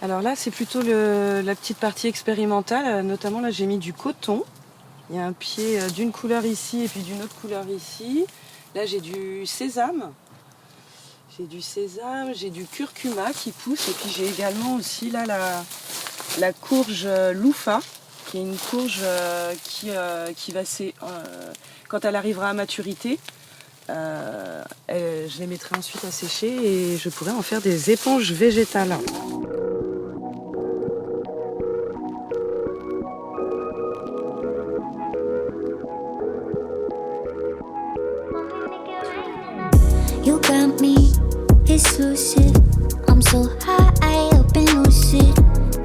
Alors là, c'est plutôt la petite partie expérimentale. Notamment, là, j'ai mis du coton. Il y a un pied d'une couleur ici et puis d'une autre couleur ici. Là, j'ai du sésame. J'ai du curcuma qui pousse. Et puis, j'ai également aussi là la courge loufa, qui est une courge qui va quand elle arrivera à maturité, je les mettrai ensuite à sécher et je pourrai en faire des éponges végétales. You got me exclusive. I'm so high up and lucid.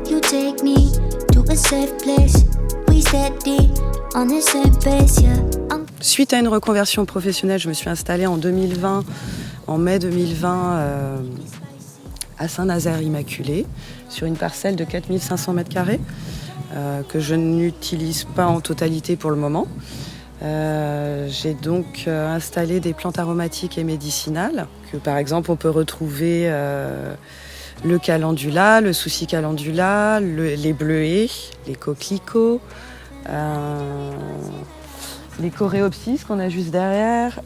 You take me to a safe place. We steady on the same pace, yeah. Suite à une reconversion professionnelle, je me suis installée en mai 2020, à Saint-Nazaire-Immaculé, sur une parcelle de 4500 m², que je n'utilise pas en totalité pour le moment. J'ai donc installé des plantes aromatiques et médicinales, que par exemple on peut retrouver le calendula, le souci calendula, les bleuets, les coquelicots, les coréopsis qu'on a juste derrière,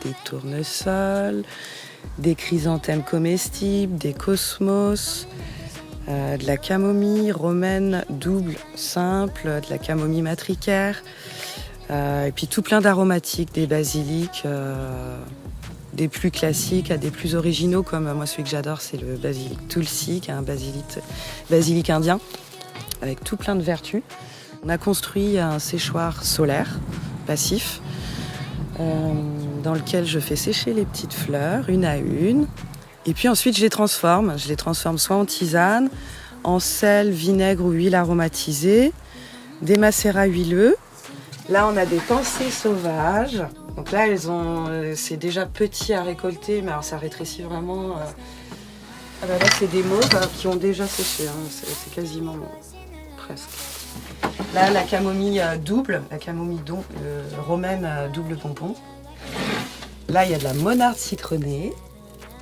des tournesols, des chrysanthèmes comestibles, des cosmos, de la camomille romaine double, simple, de la camomille matricaire, et puis tout plein d'aromatiques, des basiliques, des plus classiques à des plus originaux, comme moi celui que j'adore c'est le basilic tulsi, qui est un basilic indien, avec tout plein de vertus. On a construit un séchoir solaire passif dans lequel je fais sécher les petites fleurs une à une. Et puis ensuite je les transforme. Je les transforme soit en tisane, en sel, vinaigre ou huile aromatisée, des macérats huileux. Là on a des pensées sauvages. Donc là c'est déjà petit à récolter, mais alors ça rétrécit vraiment. Là c'est des mauves qui ont déjà séché, hein. C'est quasiment presque. Là, la camomille double, romaine double pompon. Là, il y a de la monarde citronnée.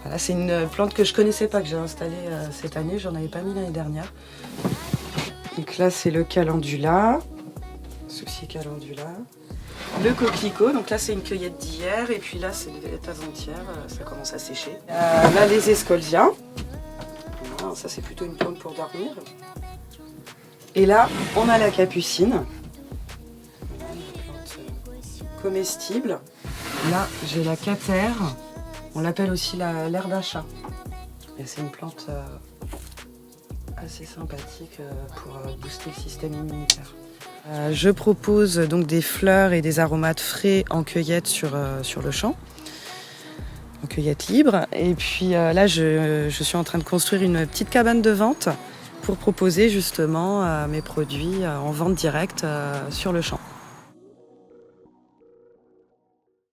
Voilà, c'est une plante que je ne connaissais pas, que j'ai installée cette année. J'en avais pas mis l'année dernière. Donc là, c'est le calendula. Souci calendula. Le coquelicot. Donc là, c'est une cueillette d'hier. Et puis là, c'est avant-hier. Ça commence à sécher. Là, les escolzias. Voilà, ça, c'est plutôt une plante pour dormir. Et là, on a la capucine, voilà, une plante comestible. Là, j'ai la catère, on l'appelle aussi l'herbe à chat. Et c'est une plante assez sympathique pour booster le système immunitaire. Je propose donc des fleurs et des aromates frais en cueillette sur le champ, en cueillette libre. Et puis là, je suis en train de construire une petite cabane de vente pour proposer justement mes produits en vente directe sur le champ.